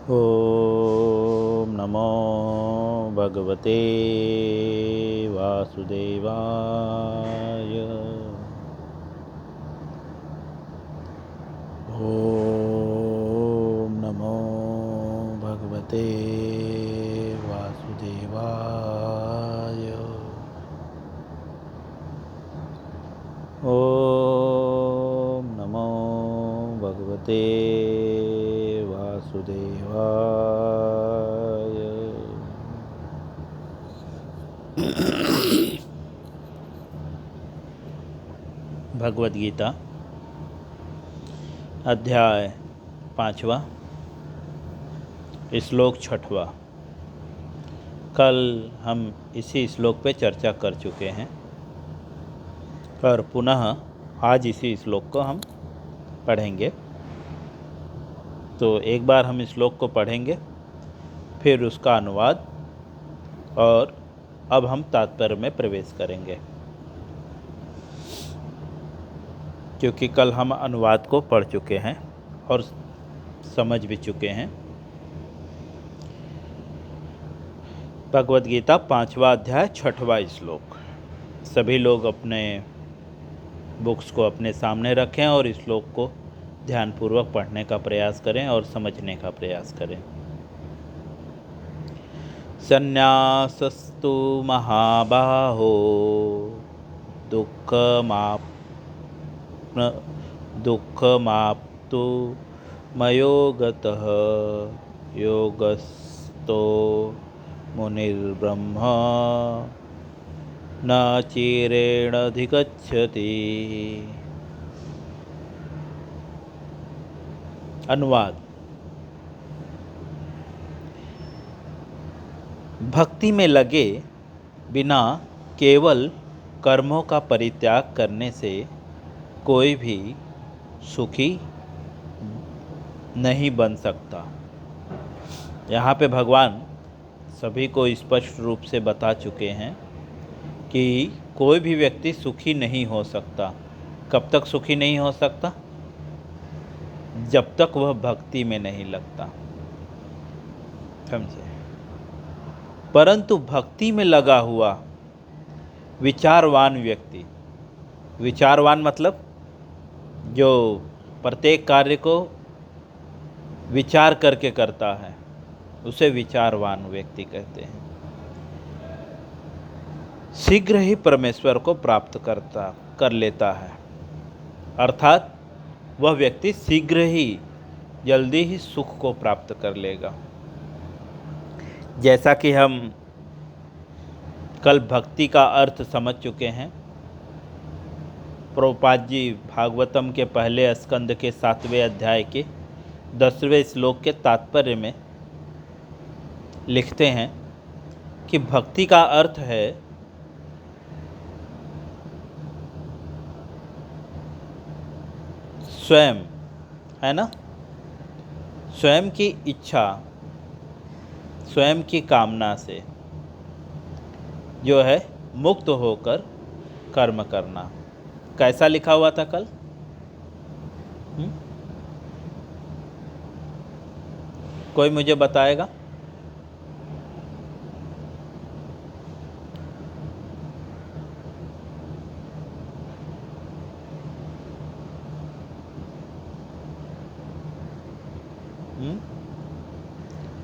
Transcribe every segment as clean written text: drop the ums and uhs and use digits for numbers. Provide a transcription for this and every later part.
ओम नमो भगवते वासुदेवाय। ओम नमो भगवते वासुदेवाय। ओम नमो भगवते वासुदेवाय। भगवद गीता अध्याय 5वां, श्लोक 6वां। कल हम इसी श्लोक पे चर्चा कर चुके हैं और पुनः आज इसी श्लोक को हम पढ़ेंगे। तो एक बार हम इस श्लोक को पढ़ेंगे, फिर उसका अनुवाद, और अब हम तात्पर्य में प्रवेश करेंगे, क्योंकि कल हम अनुवाद को पढ़ चुके हैं और समझ भी चुके हैं। भगवद गीता 5वां अध्याय 6वां श्लोक। सभी लोग अपने बुक्स को अपने सामने रखें और इस श्लोक को ध्यानपूर्वक पढ़ने का प्रयास करें और समझने का प्रयास करें। संन्यासस्तु महाबाहो दुःखमाप्तु मयोगतः योगस्थो मुनिर्ब्रह्म न चिरेणाधिगच्छति। अनुवाद। भक्ति में लगे बिना केवल कर्मों का परित्याग करने से कोई भी सुखी नहीं बन सकता। यहाँ पे भगवान सभी को स्पष्ट रूप से बता चुके हैं कि कोई भी व्यक्ति सुखी नहीं हो सकता। कब तक सुखी नहीं हो सकता? जब तक वह भक्ति में नहीं लगता। समझे? परंतु भक्ति में लगा हुआ विचारवान व्यक्ति, विचारवान मतलब जो प्रत्येक कार्य को विचार करके करता है, उसे विचारवान व्यक्ति कहते हैं। शीघ्र ही परमेश्वर को प्राप्त कर लेता है, अर्थात वह व्यक्ति शीघ्र ही जल्दी ही सुख को प्राप्त कर लेगा। जैसा कि हम कल भक्ति का अर्थ समझ चुके हैं। प्रभुपाद जी भागवतम के पहले स्कंद के 7वें अध्याय के 10वें श्लोक के तात्पर्य में लिखते हैं कि भक्ति का अर्थ है स्वयं, है ना, स्वयं की इच्छा, स्वयं की कामना से जो है मुक्त होकर कर्म करना। कैसा लिखा हुआ था कल? कोई मुझे बताएगा?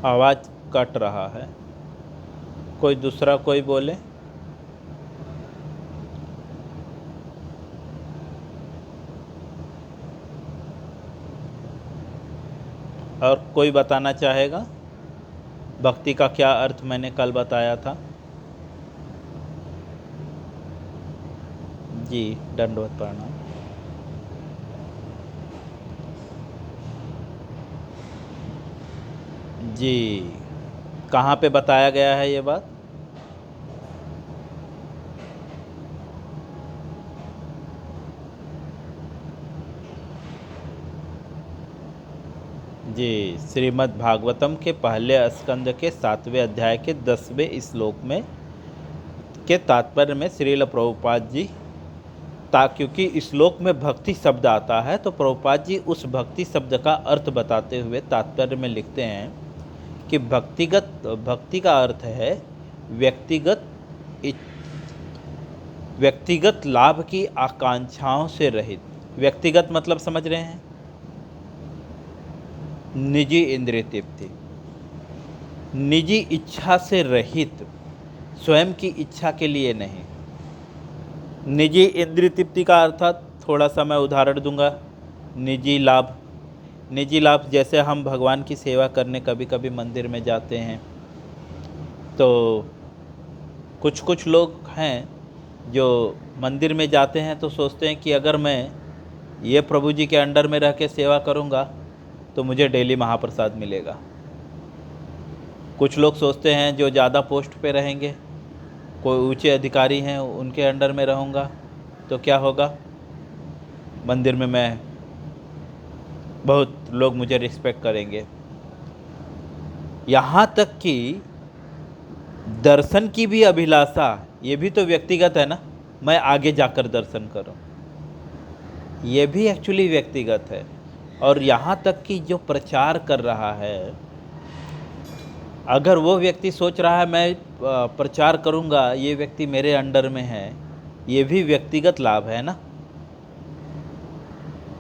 आवाज़ कट रहा है। कोई दूसरा कोई बोले। और कोई बताना चाहेगा भक्ति का क्या अर्थ मैंने कल बताया था? जी, दंडवत प्रणाम। जी, कहाँ पे बताया गया है ये बात? जी, श्रीमद् भागवतम के पहले स्कंद के 7वें अध्याय के 10वें श्लोक में के तात्पर्य में श्रील प्रभुपाद जी क्योंकि इस श्लोक में भक्ति शब्द आता है, तो प्रभुपाद जी उस भक्ति शब्द का अर्थ बताते हुए तात्पर्य में लिखते हैं कि भक्ति का अर्थ है व्यक्तिगत लाभ की आकांक्षाओं से रहित। व्यक्तिगत मतलब समझ रहे हैं, निजी इंद्रिय तृप्ति, निजी इच्छा से रहित, स्वयं की इच्छा के लिए नहीं। निजी इंद्रिय तृप्ति का अर्थात थोड़ा सा मैं उदाहरण दूंगा। निजी लाभ जैसे हम भगवान की सेवा करने कभी कभी मंदिर में जाते हैं, तो कुछ लोग हैं जो मंदिर में जाते हैं तो सोचते हैं कि अगर मैं ये प्रभु जी के अंडर में रह के सेवा करूँगा तो मुझे डेली महाप्रसाद मिलेगा। कुछ लोग सोचते हैं जो ज़्यादा पोस्ट पे रहेंगे, कोई ऊंचे अधिकारी हैं, उनके अंडर में रहूँगा तो क्या होगा, मंदिर में मैं बहुत लोग मुझे रिस्पेक्ट करेंगे। यहाँ तक कि दर्शन की भी अभिलाषा, ये भी तो व्यक्तिगत है ना, मैं आगे जाकर दर्शन करूं, ये भी एक्चुअली व्यक्तिगत है। और यहाँ तक कि जो प्रचार कर रहा है, अगर वो व्यक्ति सोच रहा है मैं प्रचार करूँगा, ये व्यक्ति मेरे अंडर में है, ये भी व्यक्तिगत लाभ है ना।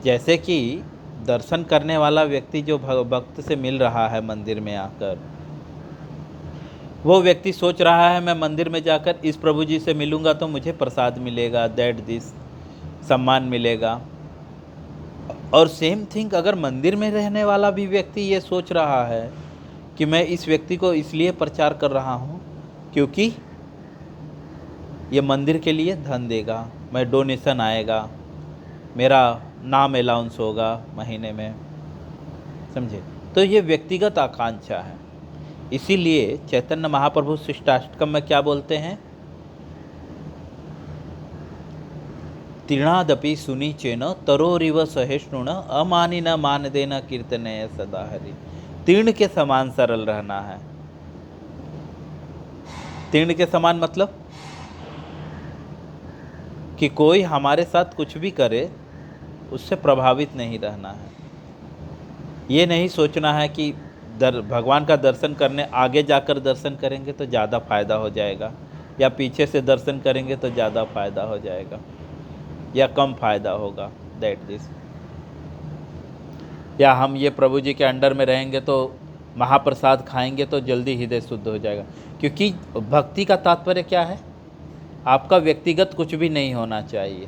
जैसे कि दर्शन करने वाला व्यक्ति जो भक्त से मिल रहा है मंदिर में आकर, वो व्यक्ति सोच रहा है मैं मंदिर में जाकर इस प्रभु जी से मिलूंगा तो मुझे प्रसाद मिलेगा, दिस सम्मान मिलेगा। और सेम थिंग अगर मंदिर में रहने वाला भी व्यक्ति ये सोच रहा है कि मैं इस व्यक्ति को इसलिए प्रचार कर रहा हूँ क्योंकि ये मंदिर के लिए धन देगा, मैं डोनेशन आएगा, मेरा नाम अलाउंस होगा महीने में, समझे, तो ये व्यक्तिगत आकांक्षा है। इसीलिए चैतन्य महाप्रभु शिष्टाष्टकम में क्या बोलते हैं, तीर्णादपि सुनी चेन तरोरिव सहिष्णुन अमानी न मान देना कीर्तनय सदा हरि। तीर्ण के समान सरल रहना है। तीर्ण के समान मतलब कि कोई हमारे साथ कुछ भी करे उससे प्रभावित नहीं रहना है। ये नहीं सोचना है कि भगवान का दर्शन करने आगे जाकर दर्शन करेंगे तो ज़्यादा फायदा हो जाएगा, या पीछे से दर्शन करेंगे तो ज़्यादा फायदा हो जाएगा या कम फायदा होगा, दिस, या हम ये प्रभु जी के अंडर में रहेंगे तो महाप्रसाद खाएंगे तो जल्दी हृदय शुद्ध हो जाएगा। क्योंकि भक्ति का तात्पर्य क्या है, आपका व्यक्तिगत कुछ भी नहीं होना चाहिए।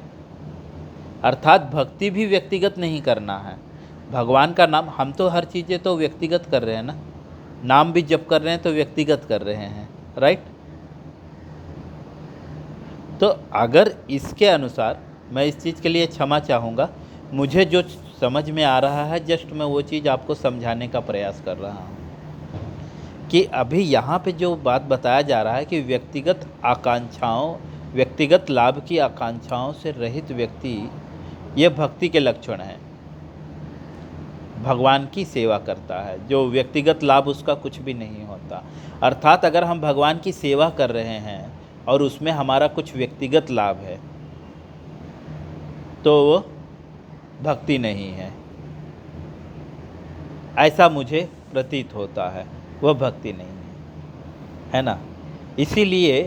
अर्थात भक्ति भी व्यक्तिगत नहीं करना है। भगवान का नाम, हम तो हर चीज़ें तो व्यक्तिगत कर रहे हैं ना, नाम भी जप कर रहे हैं तो व्यक्तिगत कर रहे हैं, राइट। तो अगर इसके अनुसार, मैं इस चीज़ के लिए क्षमा चाहूँगा, मुझे जो समझ में आ रहा है जस्ट मैं वो चीज़ आपको समझाने का प्रयास कर रहा हूँ कि अभी यहाँ पे जो बात बताया जा रहा है कि व्यक्तिगत आकांक्षाओं, व्यक्तिगत लाभ की आकांक्षाओं से रहित व्यक्ति, ये भक्ति के लक्षण हैं। भगवान की सेवा करता है जो व्यक्तिगत लाभ उसका कुछ भी नहीं होता। अर्थात अगर हम भगवान की सेवा कर रहे हैं और उसमें हमारा कुछ व्यक्तिगत लाभ है तो वो भक्ति नहीं है, ऐसा मुझे प्रतीत होता है, वह भक्ति नहीं है ना। इसीलिए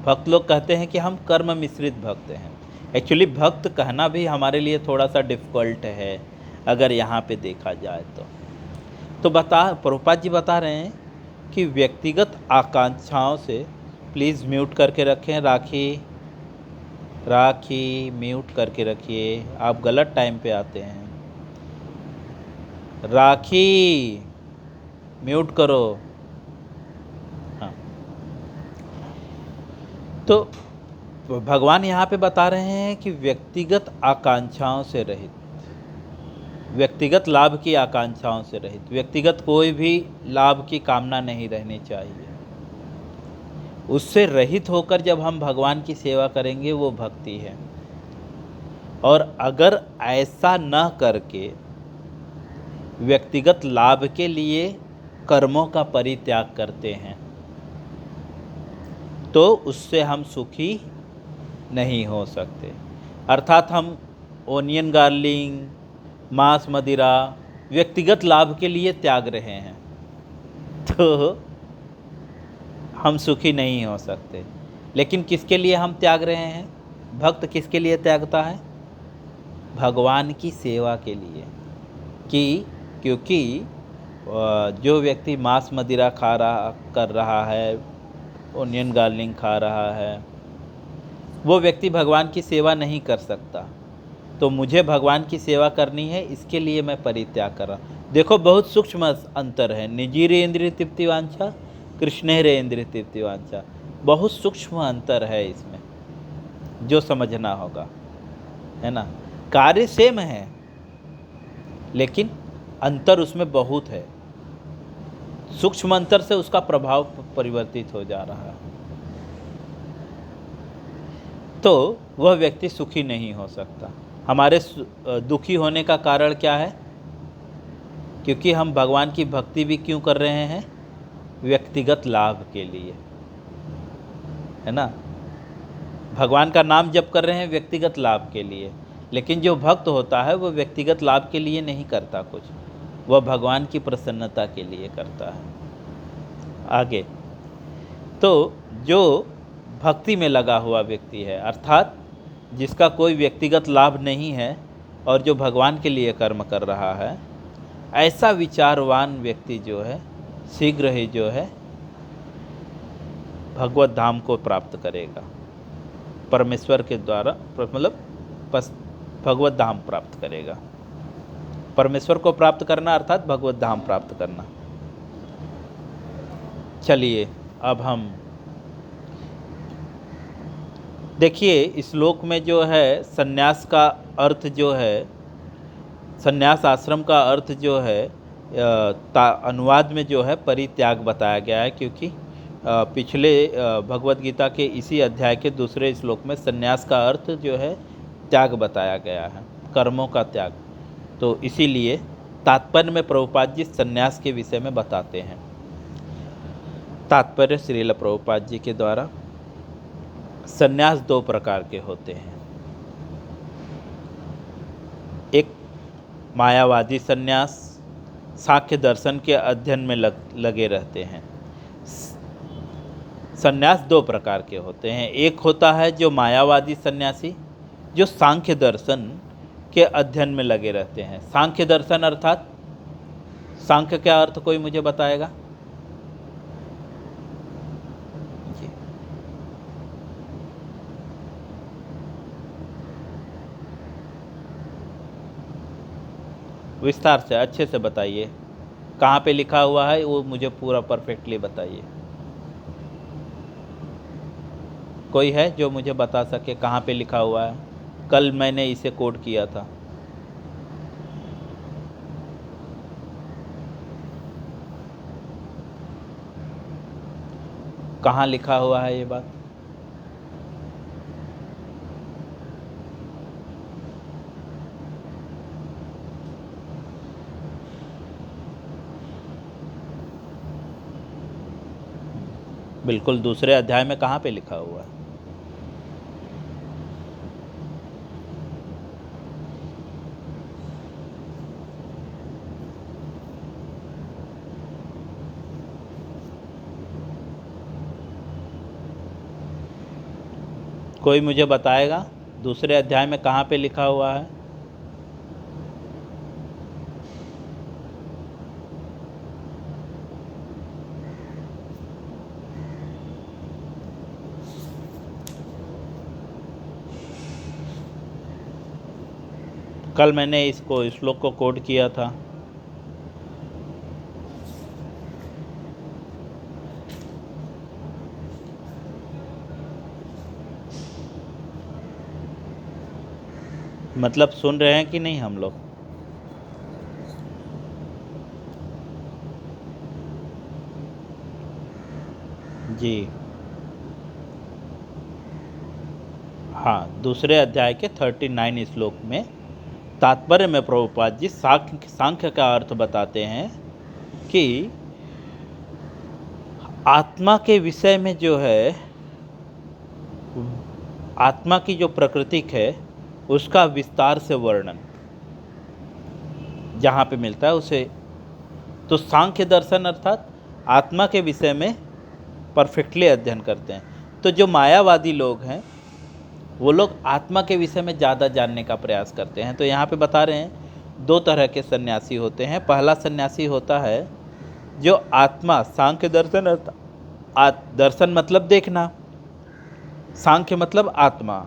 भक्त लोग कहते हैं कि हम कर्म मिश्रित भक्त हैं। एक्चुअली भक्त कहना भी हमारे लिए थोड़ा सा डिफ़िकल्ट है अगर यहाँ पे देखा जाए तो प्रभुपाद जी बता रहे हैं कि व्यक्तिगत आकांक्षाओं से, प्लीज़ म्यूट करके रखें, राखी म्यूट करके रखिए, आप गलत टाइम पे आते हैं। राखी म्यूट करो। हाँ, तो भगवान यहाँ पे बता रहे हैं कि व्यक्तिगत आकांक्षाओं से रहित, व्यक्तिगत लाभ की आकांक्षाओं से रहित, व्यक्तिगत कोई भी लाभ की कामना नहीं रहनी चाहिए। उससे रहित होकर जब हम भगवान की सेवा करेंगे वो भक्ति है। और अगर ऐसा न करके व्यक्तिगत लाभ के लिए कर्मों का परित्याग करते हैं तो उससे हम सुखी नहीं हो सकते। अर्थात हम ओनियन गार्लिंग, मांस मदिरा व्यक्तिगत लाभ के लिए त्याग रहे हैं, तो हम सुखी नहीं हो सकते। लेकिन किसके लिए हम त्याग रहे हैं? भक्त किसके लिए त्यागता है? भगवान की सेवा के लिए। क्योंकि जो व्यक्ति मांस मदिरा कर रहा है, ओनियन गार्लिंग खा रहा है, वो व्यक्ति भगवान की सेवा नहीं कर सकता। तो मुझे भगवान की सेवा करनी है, इसके लिए मैं परित्याग कर रहा हूँ। देखो बहुत सूक्ष्म अंतर है। निजीरे इंद्रिय तृप्ति वांछा, कृष्णेरे इंद्रिय तृप्ति वांछा। बहुत सूक्ष्म अंतर है इसमें, जो समझना होगा, है ना। कार्य सेम है लेकिन अंतर उसमें बहुत है। सूक्ष्म अंतर से उसका प्रभाव परिवर्तित हो जा रहा है। तो वह व्यक्ति सुखी नहीं हो सकता। हमारे दुखी होने का कारण क्या है? क्योंकि हम भगवान की भक्ति भी क्यों कर रहे हैं? व्यक्तिगत लाभ के लिए, है ना। भगवान का नाम जप कर रहे हैं व्यक्तिगत लाभ के लिए। लेकिन जो भक्त होता है वो व्यक्तिगत लाभ के लिए नहीं करता कुछ, वह भगवान की प्रसन्नता के लिए करता है। आगे, तो जो भक्ति में लगा हुआ व्यक्ति है, अर्थात जिसका कोई व्यक्तिगत लाभ नहीं है और जो भगवान के लिए कर्म कर रहा है, ऐसा विचारवान व्यक्ति जो है शीघ्र ही जो है भगवत धाम को प्राप्त करेगा। परमेश्वर के द्वारा मतलब भगवत धाम प्राप्त करेगा। परमेश्वर को प्राप्त करना अर्थात भगवत धाम प्राप्त करना। चलिए अब हम देखिए, इस श्लोक में जो है सन्यास का अर्थ जो है, सन्यास आश्रम का अर्थ जो है अनुवाद में जो है परित्याग बताया गया है। क्योंकि पिछले भगवत गीता के इसी अध्याय के दूसरे श्लोक में सन्यास का अर्थ जो है त्याग बताया गया है, कर्मों का त्याग। तो इसीलिए तात्पर्य में प्रभुपाद जी सन्यास के विषय में बताते हैं। तात्पर्य श्रील प्रभुपाद जी के द्वारा, सन्यास दो प्रकार के होते हैं। एक मायावादी सन्यास, सांख्य दर्शन के अध्ययन में लगे रहते हैं। सन्यास दो प्रकार के होते हैं। एक होता है जो मायावादी सन्यासी, जो सांख्य दर्शन के अध्ययन में लगे रहते हैं। सांख्य दर्शन अर्थात सांख्य क्या अर्थ कोई मुझे बताएगा? विस्तार से अच्छे से बताइए। कहाँ पे लिखा हुआ है वो मुझे पूरा परफेक्टली बताइए। कोई है जो मुझे बता सके कहाँ पे लिखा हुआ है? कल मैंने इसे कोड किया था। कहाँ लिखा हुआ है ये बात? बिल्कुल दूसरे अध्याय में कहाँ पे लिखा हुआ है? कोई मुझे बताएगा दूसरे अध्याय में कहाँ पे लिखा हुआ है? कल मैंने इसको श्लोक को कोड किया था। मतलब सुन रहे हैं कि नहीं हम लोग? जी हाँ, दूसरे अध्याय के 39 श्लोक में तात्पर्य में प्रभुपाद जी सांख्य का अर्थ बताते हैं कि आत्मा के विषय में जो है, आत्मा की जो प्रकृति है उसका विस्तार से वर्णन जहाँ पे मिलता है उसे, तो सांख्य दर्शन अर्थात आत्मा के विषय में परफेक्टली अध्ययन करते हैं। तो जो मायावादी लोग हैं वो लोग आत्मा के विषय में ज़्यादा जानने का प्रयास करते हैं। तो यहाँ पे बता रहे हैं 2 तरह के सन्यासी होते हैं। पहला सन्यासी होता है जो आत्मा, सांख्य दर्शन, दर्शन मतलब देखना, सांख्य मतलब आत्मा,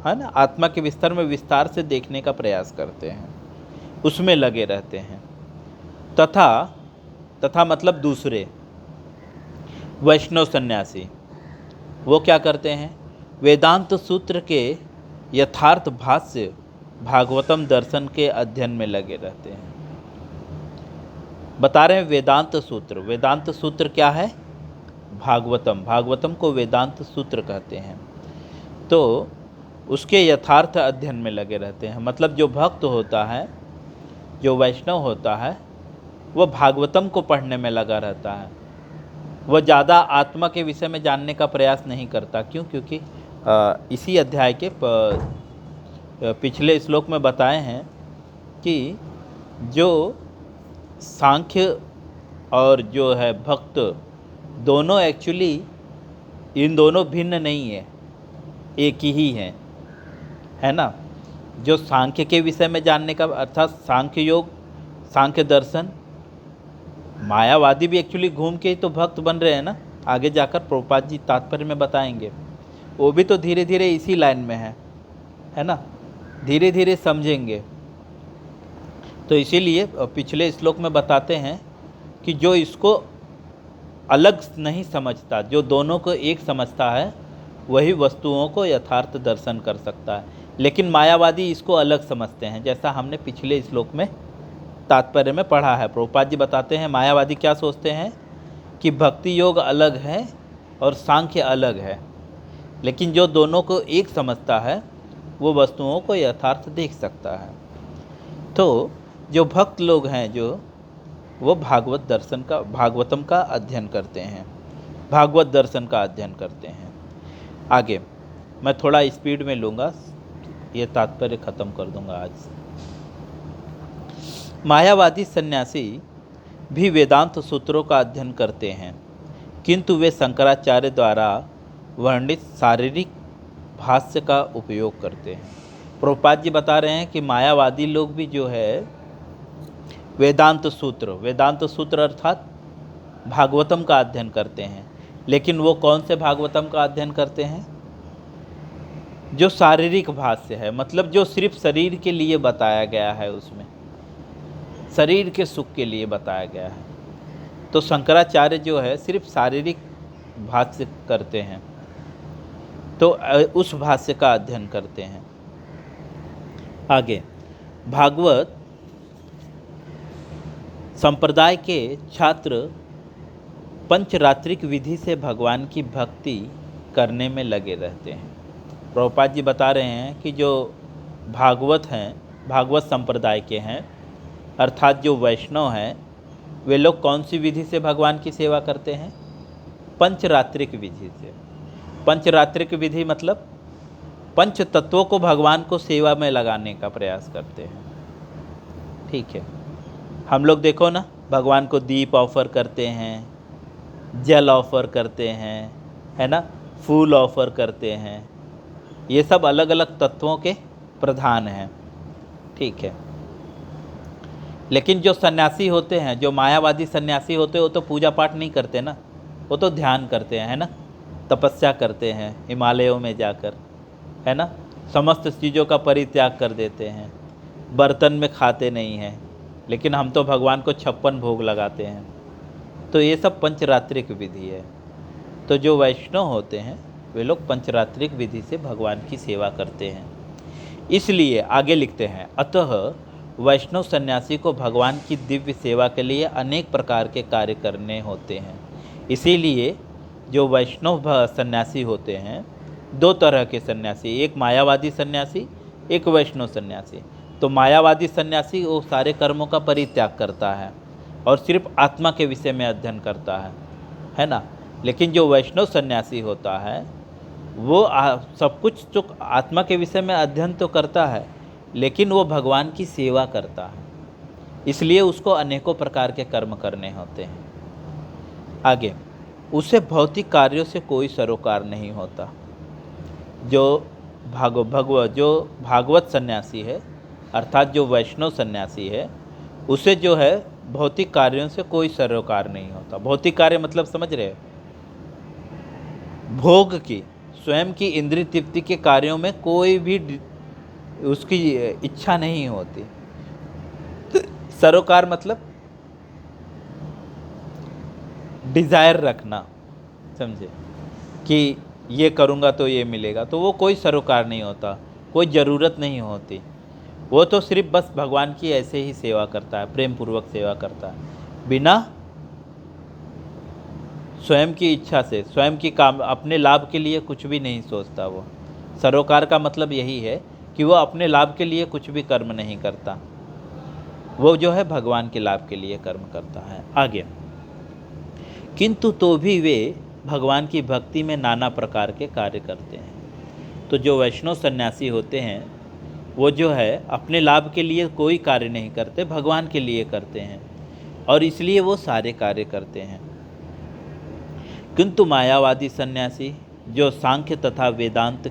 है ना, आत्मा के विस्तार में विस्तार से देखने का प्रयास करते हैं, उसमें लगे रहते हैं। तथा मतलब दूसरे वैष्णव सन्यासी, वो क्या करते हैं, वेदांत सूत्र के यथार्थ भाष्य भागवतम दर्शन के अध्ययन में लगे रहते हैं। बता रहे हैं वेदांत सूत्र क्या है, भागवतम को वेदांत सूत्र कहते हैं। तो उसके यथार्थ अध्ययन में लगे रहते हैं। मतलब जो भक्त होता है, जो वैष्णव होता है, वह भागवतम को पढ़ने में लगा रहता है। वह ज़्यादा आत्मा के विषय में जानने का प्रयास नहीं करता। क्यों? क्योंकि इसी अध्याय के पिछले श्लोक में बताए हैं कि जो सांख्य और जो है भक्त, दोनों एक्चुअली इन दोनों भिन्न नहीं है, एक ही है ना। जो सांख्य के विषय में जानने का, अर्थात सांख्य योग, सांख्य दर्शन, मायावादी भी एक्चुअली घूम के ही तो भक्त बन रहे हैं ना। आगे जाकर प्रभुपाद जी तात्पर्य में बताएंगे, वो भी तो धीरे धीरे इसी लाइन में है ना, धीरे धीरे समझेंगे। तो इसीलिए पिछले श्लोक में बताते हैं कि जो इसको अलग नहीं समझता, जो दोनों को एक समझता है, वही वस्तुओं को यथार्थ दर्शन कर सकता है। लेकिन मायावादी इसको अलग समझते हैं, जैसा हमने पिछले श्लोक में तात्पर्य में पढ़ा है। प्रभुपाद जी बताते हैं मायावादी क्या सोचते हैं कि भक्ति योग अलग है और सांख्य अलग है, लेकिन जो दोनों को एक समझता है वो वस्तुओं को यथार्थ देख सकता है। तो जो भक्त लोग हैं, जो वो भागवतम का अध्ययन करते हैं, भागवत दर्शन का अध्ययन करते हैं। आगे मैं थोड़ा स्पीड में लूँगा, ये तात्पर्य ख़त्म कर दूँगा आज। मायावादी सन्यासी भी वेदांत सूत्रों का अध्ययन करते हैं, किंतु वे शंकराचार्य द्वारा वर्णित शारीरिक भाष्य का उपयोग करते हैं। प्रभुपाद जी बता रहे हैं कि मायावादी लोग भी जो है वेदांत सूत्र अर्थात भागवतम का अध्ययन करते हैं। लेकिन वो कौन से भागवतम का अध्ययन करते हैं? जो शारीरिक भाष्य है, मतलब जो सिर्फ शरीर के लिए बताया गया है, उसमें शरीर के सुख के लिए बताया गया है। तो शंकराचार्य जो है सिर्फ शारीरिक भाष्य करते हैं, तो उस भाष्य का अध्ययन करते हैं। आगे भागवत संप्रदाय के छात्र पंचरात्रिक विधि से भगवान की भक्ति करने में लगे रहते हैं। प्रभुपाद जी बता रहे हैं कि जो भागवत हैं, भागवत संप्रदाय के हैं, अर्थात जो वैष्णव हैं, वे लोग कौन सी विधि से भगवान की सेवा करते हैं? पंचरात्रिक विधि से। पंचरात्रिक विधि मतलब पंच तत्वों को भगवान को सेवा में लगाने का प्रयास करते हैं। ठीक है, हम लोग देखो ना, भगवान को दीप ऑफर करते हैं, जल ऑफर करते हैं, है ना, फूल ऑफर करते हैं। ये सब अलग अलग तत्वों के प्रधान हैं। ठीक है, लेकिन जो सन्यासी होते हैं, जो मायावादी सन्यासी होते हैं, वो तो पूजा पाठ नहीं करते ना, वो तो ध्यान करते हैं, है ना, तपस्या करते हैं हिमालयों में जाकर, है ना, समस्त चीज़ों का परित्याग कर देते हैं, बर्तन में खाते नहीं हैं। लेकिन हम तो भगवान को 56 भोग लगाते हैं। तो ये सब पंचरात्रिक विधि है। तो जो वैष्णव होते हैं वे लोग पंचरात्रिक विधि से भगवान की सेवा करते हैं। इसलिए आगे लिखते हैं, अतः वैष्णव सन्यासी को भगवान की दिव्य सेवा के लिए अनेक प्रकार के कार्य करने होते हैं। इसीलिए जो वैष्णव सन्यासी होते हैं, 2 तरह के सन्यासी, एक मायावादी सन्यासी, एक वैष्णव सन्यासी। तो मायावादी सन्यासी वो सारे कर्मों का परित्याग करता है और सिर्फ आत्मा के विषय में अध्ययन करता है ना। लेकिन जो वैष्णव सन्यासी होता है वो सब कुछ जो आत्मा के विषय में अध्ययन तो करता है, लेकिन वो भगवान की सेवा करता है, इसलिए उसको अनेकों प्रकार के कर्म करने होते हैं। आगे, उसे भौतिक कार्यों से कोई सरोकार नहीं होता। जो भागवत सन्यासी है, अर्थात जो वैष्णव सन्यासी है, उसे जो है भौतिक कार्यों से कोई सरोकार नहीं होता। भौतिक कार्य मतलब समझ रहे हो, भोग की, स्वयं की इंद्रिय तृप्ति के कार्यों में कोई भी उसकी इच्छा नहीं होती। सरोकार मतलब डिज़ायर रखना, समझे, कि ये करूँगा तो ये मिलेगा, तो वो कोई सरोकार नहीं होता, कोई ज़रूरत नहीं होती। वो तो सिर्फ बस भगवान की ऐसे ही सेवा करता है, प्रेम पूर्वक सेवा करता है, बिना स्वयं की इच्छा से, स्वयं की काम, अपने लाभ के लिए कुछ भी नहीं सोचता। वो सरोकार का मतलब यही है कि वो अपने लाभ के लिए कुछ भी कर्म नहीं करता, वो जो है भगवान के लाभ के लिए कर्म करता है। आगे, किंतु तो भी वे भगवान की भक्ति में नाना प्रकार के कार्य करते हैं। तो जो वैष्णव सन्यासी होते हैं, वो जो है अपने लाभ के लिए कोई कार्य नहीं करते, भगवान के लिए करते हैं, और इसलिए वो सारे कार्य करते हैं। किंतु मायावादी सन्यासी, जो सांख्य तथा वेदांत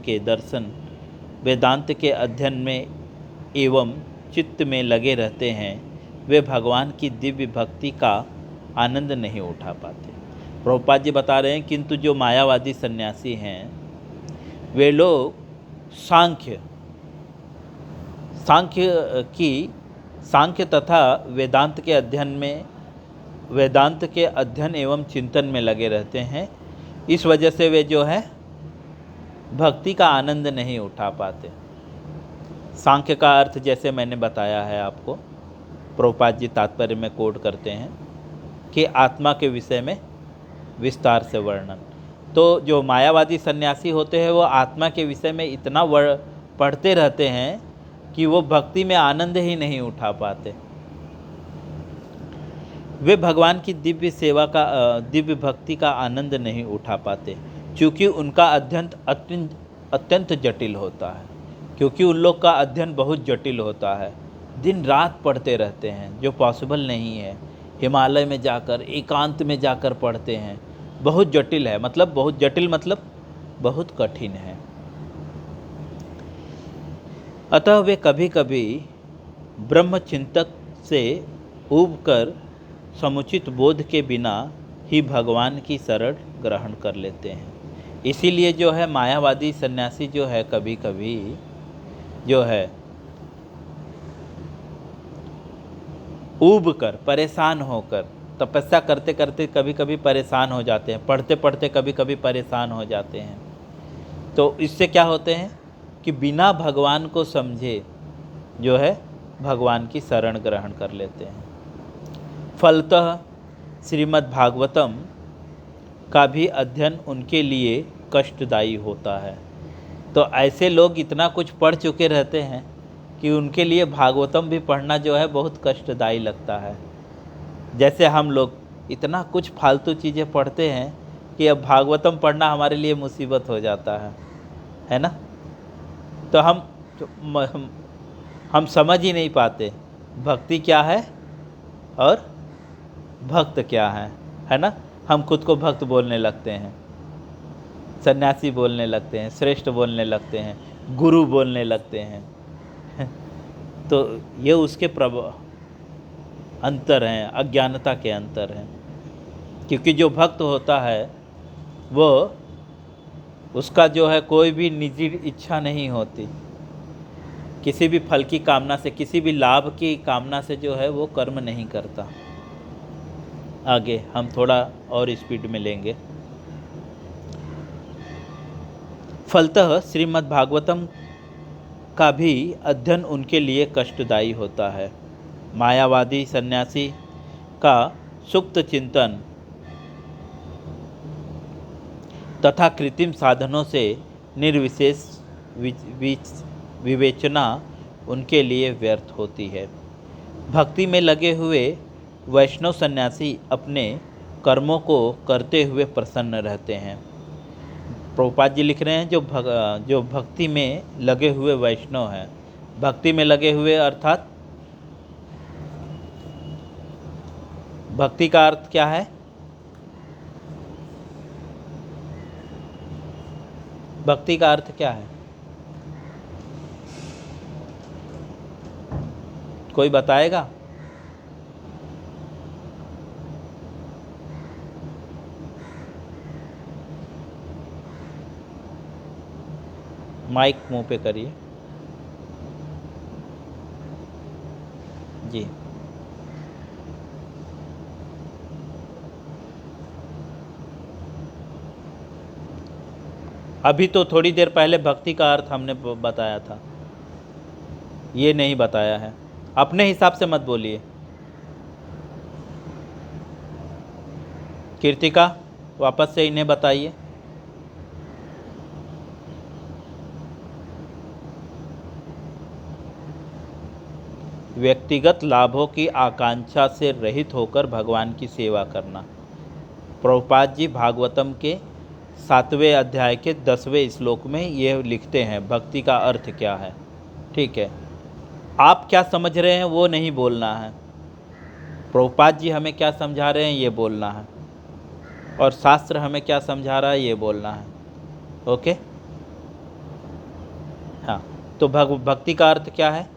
के अध्ययन में एवं चित्त में लगे रहते हैं, वे भगवान की दिव्य भक्ति का आनंद नहीं उठा पाते। प्रभुपाद जी बता रहे हैं, किंतु जो मायावादी सन्यासी हैं, वे लोग सांख्य तथा वेदांत के अध्ययन एवं चिंतन में लगे रहते हैं। इस वजह से वे जो है भक्ति का आनंद नहीं उठा पाते। सांख्य का अर्थ जैसे मैंने बताया है आपको, प्रभुपाद जी तात्पर्य में कोट करते हैं कि आत्मा के विषय में विस्तार से वर्णन। तो जो मायावादी सन्यासी होते हैं, वो आत्मा के विषय में इतना पढ़ते रहते हैं कि वो भक्ति में आनंद ही नहीं उठा पाते। वे भगवान की दिव्य भक्ति का आनंद नहीं उठा पाते, क्योंकि उनका अध्ययन अत्यंत जटिल होता है। क्योंकि उन लोग का अध्ययन बहुत जटिल होता है, दिन रात पढ़ते रहते हैं, जो पॉसिबल नहीं है। हिमालय में जाकर, एकांत में जाकर पढ़ते हैं, बहुत जटिल है। मतलब बहुत जटिल मतलब बहुत कठिन है। अतः वे कभी कभी ब्रह्मचिंतक से ऊबकर समुचित बोध के बिना ही भगवान की शरण ग्रहण कर लेते हैं। इसीलिए जो है मायावादी सन्यासी जो है कभी कभी जो है ऊब कर, परेशान होकर, तपस्या करते करते कभी कभी परेशान हो जाते हैं, पढ़ते पढ़ते कभी कभी परेशान हो जाते हैं। तो इससे क्या होते हैं कि बिना भगवान को समझे जो है भगवान की शरण ग्रहण कर लेते हैं। फलतः श्रीमद् भागवतम का भी अध्ययन उनके लिए कष्टदायी होता है। तो ऐसे लोग इतना कुछ पढ़ चुके रहते हैं कि उनके लिए भागवतम भी पढ़ना जो है बहुत कष्टदायी लगता है। जैसे हम लोग इतना कुछ फालतू चीज़ें पढ़ते हैं कि अब भागवतम पढ़ना हमारे लिए मुसीबत हो जाता है ना। तो हम समझ ही नहीं पाते भक्ति क्या है और भक्त क्या है ना। हम खुद को भक्त बोलने लगते हैं, सन्यासी बोलने लगते हैं, श्रेष्ठ बोलने लगते हैं, गुरु बोलने लगते हैं। तो ये उसके अंतर हैं, अज्ञानता के अंतर हैं। क्योंकि जो भक्त होता है वो उसका जो है कोई भी निजी इच्छा नहीं होती, किसी भी फल की कामना से, किसी भी लाभ की कामना से जो है वो कर्म नहीं करता। आगे हम थोड़ा और स्पीड में लेंगे। फलतः श्रीमद् भागवतम का भी अध्ययन उनके लिए कष्टदायी होता है। मायावादी सन्यासी का सुप्त चिंतन तथा कृत्रिम साधनों से निर्विशेष विवेचना उनके लिए व्यर्थ होती है। भक्ति में लगे हुए वैष्णव सन्यासी अपने कर्मों को करते हुए प्रसन्न रहते हैं। प्रभुपाद जी लिख रहे हैं जो भक्ति में लगे हुए वैष्णव हैं, भक्ति में लगे हुए अर्थात भक्ति का अर्थ क्या है? भक्ति का अर्थ क्या है? कोई बताएगा? माइक मुंह पे करिए जी। अभी तो थोड़ी देर पहले भक्ति का अर्थ हमने बताया था, ये नहीं बताया है। अपने हिसाब से मत बोलिए। कीर्तिका वापस से इन्हें बताइए। व्यक्तिगत लाभों की आकांक्षा से रहित होकर भगवान की सेवा करना। प्रभुपाद जी भागवतम के 7वें अध्याय के 10वें श्लोक में ये लिखते हैं भक्ति का अर्थ क्या है। ठीक है, आप क्या समझ रहे हैं वो नहीं बोलना है, प्रभुपाद जी हमें क्या समझा रहे हैं ये बोलना है, और शास्त्र हमें क्या समझा रहा है ये बोलना है। ओके, हाँ। तो भक्ति का अर्थ क्या है?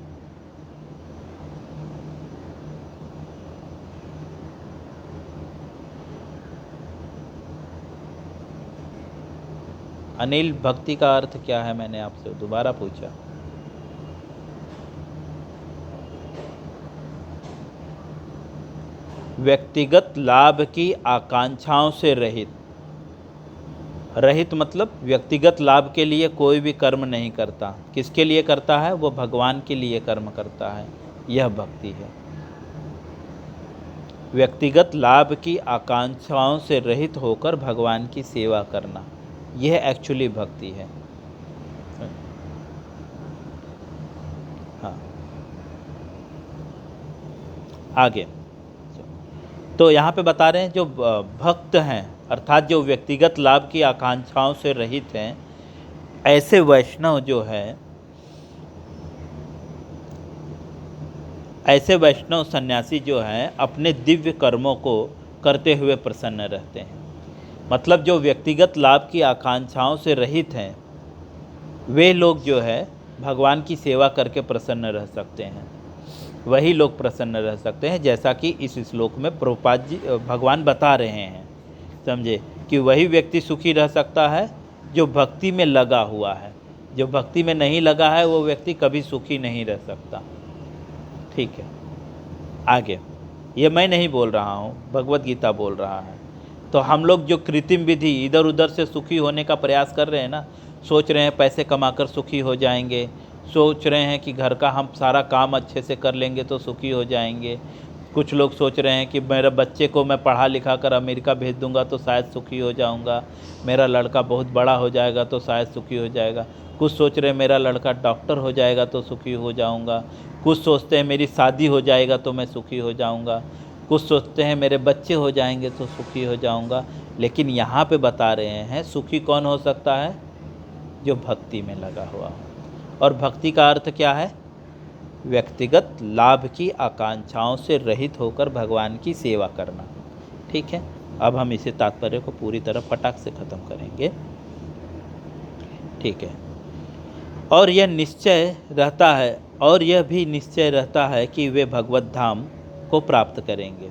अनिल, भक्ति का अर्थ क्या है? मैंने आपसे दोबारा पूछा। व्यक्तिगत लाभ की आकांक्षाओं से रहित। रहित मतलब व्यक्तिगत लाभ के लिए कोई भी कर्म नहीं करता। किसके लिए करता है? वो भगवान के लिए कर्म करता है, यह भक्ति है। व्यक्तिगत लाभ की आकांक्षाओं से रहित होकर भगवान की सेवा करना, यह एक्चुअली भक्ति है। हाँ, आगे तो यहाँ पे बता रहे हैं जो भक्त हैं अर्थात जो व्यक्तिगत लाभ की आकांक्षाओं से रहित हैं, ऐसे वैष्णव जो है, ऐसे वैष्णव सन्यासी जो हैं अपने दिव्य कर्मों को करते हुए प्रसन्न रहते हैं। मतलब जो व्यक्तिगत लाभ की आकांक्षाओं से रहित हैं वे लोग जो है भगवान की सेवा करके प्रसन्न रह सकते हैं। वही लोग प्रसन्न रह सकते हैं, जैसा कि इस श्लोक में प्रभुपाद जी भगवान बता रहे हैं। समझे कि वही व्यक्ति सुखी रह सकता है जो भक्ति में लगा हुआ है। जो भक्ति में नहीं लगा है वो व्यक्ति कभी सुखी नहीं रह सकता। ठीक है, आगे। ये मैं नहीं बोल रहा हूँ, भगवत गीता बोल रहा है। तो हम लोग जो कृत्रिम विधि इधर उधर से सुखी होने का प्रयास कर रहे हैं ना, सोच रहे हैं पैसे कमाकर सुखी हो जाएंगे, सोच रहे हैं कि घर का हम सारा काम अच्छे से कर लेंगे तो सुखी हो जाएंगे। कुछ लोग सोच रहे हैं कि मेरे बच्चे को मैं पढ़ा लिखा कर अमेरिका भेज दूंगा तो शायद सुखी हो जाऊंगा, मेरा लड़का बहुत बड़ा हो जाएगा तो शायद सुखी हो जाएगा। कुछ सोच रहे हैं मेरा लड़का डॉक्टर हो जाएगा तो सुखी हो जाऊंगा। कुछ सोचते हैं मेरी शादी हो जाएगा तो मैं सुखी हो जाऊंगा। कुछ सोचते हैं मेरे बच्चे हो जाएंगे तो सुखी हो जाऊंगा। लेकिन यहाँ पे बता रहे हैं सुखी कौन हो सकता है? जो भक्ति में लगा हुआ हो। और भक्ति का अर्थ क्या है? व्यक्तिगत लाभ की आकांक्षाओं से रहित होकर भगवान की सेवा करना। ठीक है, अब हम इसे तात्पर्य को पूरी तरह फटाक से ख़त्म करेंगे। ठीक है, और यह निश्चय रहता है, और यह भी निश्चय रहता है कि वे भगवत धाम को प्राप्त करेंगे।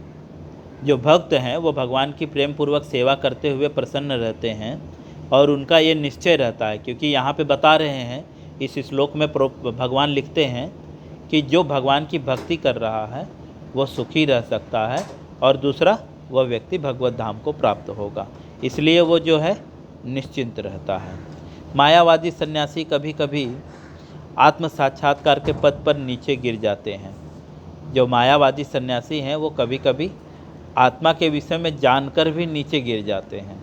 जो भक्त हैं वो भगवान की प्रेम पूर्वक सेवा करते हुए प्रसन्न रहते हैं, और उनका ये निश्चय रहता है, क्योंकि यहाँ पे बता रहे हैं इस श्लोक में भगवान लिखते हैं कि जो भगवान की भक्ति कर रहा है वो सुखी रह सकता है, और दूसरा वह व्यक्ति भगवत धाम को प्राप्त होगा। इसलिए वो जो है निश्चिंत रहता है। मायावादी सन्यासी कभी कभी आत्म साक्षात्कार के पद पर नीचे गिर जाते हैं। जो मायावादी सन्यासी हैं वो कभी कभी आत्मा के विषय में जानकर भी नीचे गिर जाते हैं,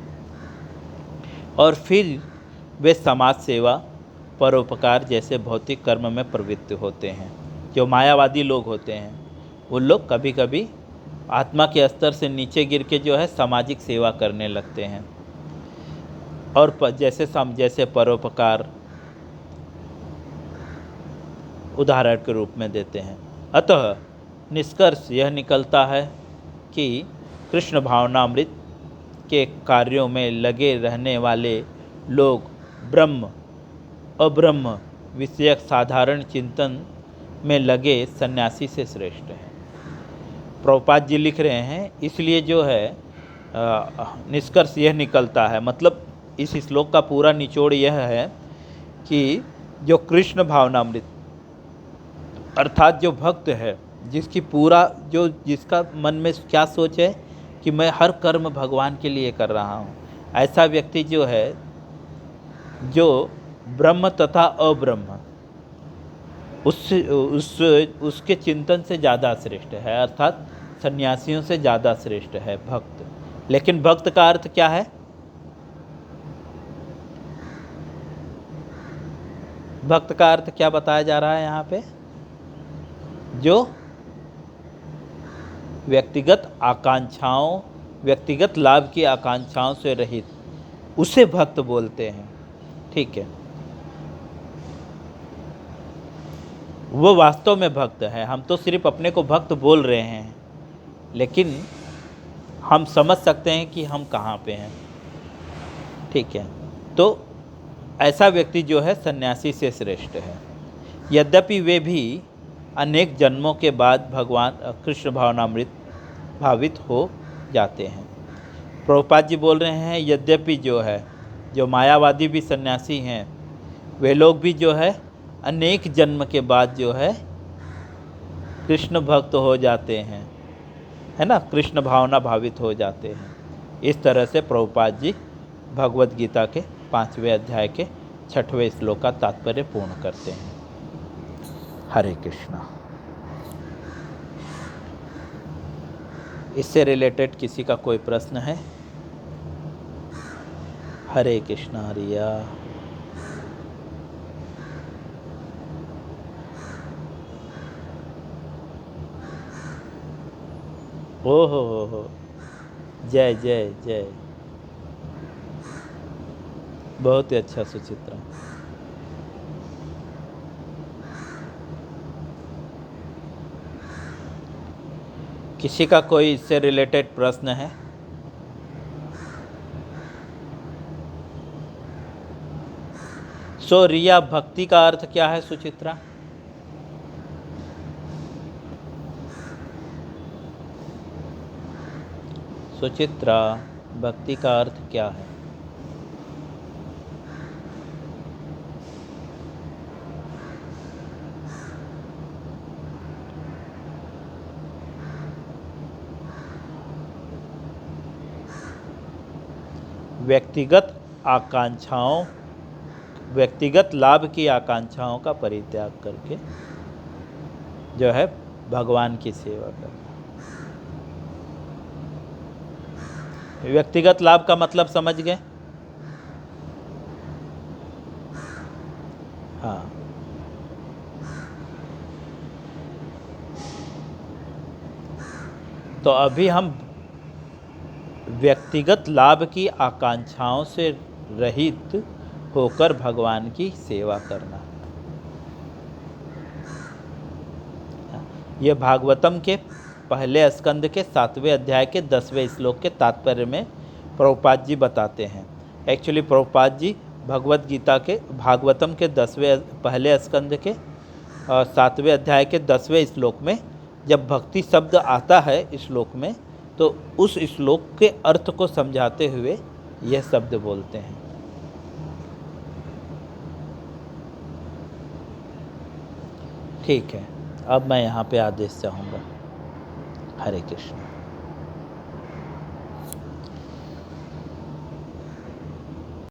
और फिर वे समाज सेवा, परोपकार जैसे भौतिक कर्म में प्रवृत्त होते हैं। जो मायावादी लोग होते हैं वो लोग कभी कभी आत्मा के स्तर से नीचे गिर के जो है सामाजिक सेवा करने लगते हैं, और जैसे परोपकार उदाहरण के रूप में देते हैं। अतः निष्कर्ष यह निकलता है कि कृष्ण भावनामृत के कार्यों में लगे रहने वाले लोग ब्रह्म अब्रह्म विषयक साधारण चिंतन में लगे सन्यासी से श्रेष्ठ है। प्रभुपाद जी लिख रहे हैं, इसलिए जो है निष्कर्ष यह निकलता है, मतलब इस श्लोक का पूरा निचोड़ यह है कि जो कृष्ण भावनामृत अर्थात जो भक्त है, जिसका मन में क्या सोच है कि मैं हर कर्म भगवान के लिए कर रहा हूँ, ऐसा व्यक्ति जो है, जो ब्रह्म तथा अब्रह्म उसके चिंतन से ज़्यादा श्रेष्ठ है, अर्थात सन्यासियों से ज़्यादा श्रेष्ठ है भक्त। लेकिन भक्त का अर्थ क्या है? भक्त का अर्थ क्या बताया जा रहा है यहाँ पे? जो व्यक्तिगत आकांक्षाओं, व्यक्तिगत लाभ की आकांक्षाओं से रहित, उसे भक्त बोलते हैं। ठीक है, वो वास्तव में भक्त है। हम तो सिर्फ अपने को भक्त बोल रहे हैं, लेकिन हम समझ सकते हैं कि हम कहाँ पे हैं। ठीक है, तो ऐसा व्यक्ति जो है सन्यासी से श्रेष्ठ है। यद्यपि वे भी अनेक जन्मों के बाद भगवान कृष्ण भावनामृत भावित हो जाते हैं। प्रभुपाद जी बोल रहे हैं, यद्यपि जो है, जो मायावादी भी सन्यासी हैं, वे लोग भी जो है अनेक जन्म के बाद जो है कृष्ण भक्त हो जाते हैं, है ना, कृष्ण भावना भावित हो जाते हैं। इस तरह से प्रभुपाद जी भगवत गीता के 5वें अध्याय के 6वें श्लोक का तात्पर्य पूर्ण करते हैं। हरे कृष्णा। इससे रिलेटेड किसी का कोई प्रश्न है? हरे कृष्णा हरिया। ओ हो, जय जय जय, बहुत ही अच्छा सुचित्रा। किसी का कोई इससे रिलेटेड प्रश्न है? सो रिया, भक्ति का अर्थ क्या है सुचित्रा? सुचित्रा, भक्ति का अर्थ क्या है? व्यक्तिगत आकांक्षाओं, व्यक्तिगत लाभ की आकांक्षाओं का परित्याग करके जो है भगवान की सेवा करना। व्यक्तिगत लाभ का मतलब समझ गए? हाँ, तो अभी हम व्यक्तिगत लाभ की आकांक्षाओं से रहित होकर भगवान की सेवा करना, यह भागवतम के पहले स्कंद के 7वें अध्याय के 10वें श्लोक के तात्पर्य में प्रभुपाद जी बताते हैं। एक्चुअली प्रभुपाद जी भगवत गीता के भागवतम के पहले स्कंद के 7वें अध्याय के 10वें श्लोक में जब भक्ति शब्द आता है इस श्लोक में, तो उस श्लोक के अर्थ को समझाते हुए यह शब्द बोलते हैं। ठीक है, अब मैं यहाँ पे आदेश चाहूँगा। हरे कृष्ण।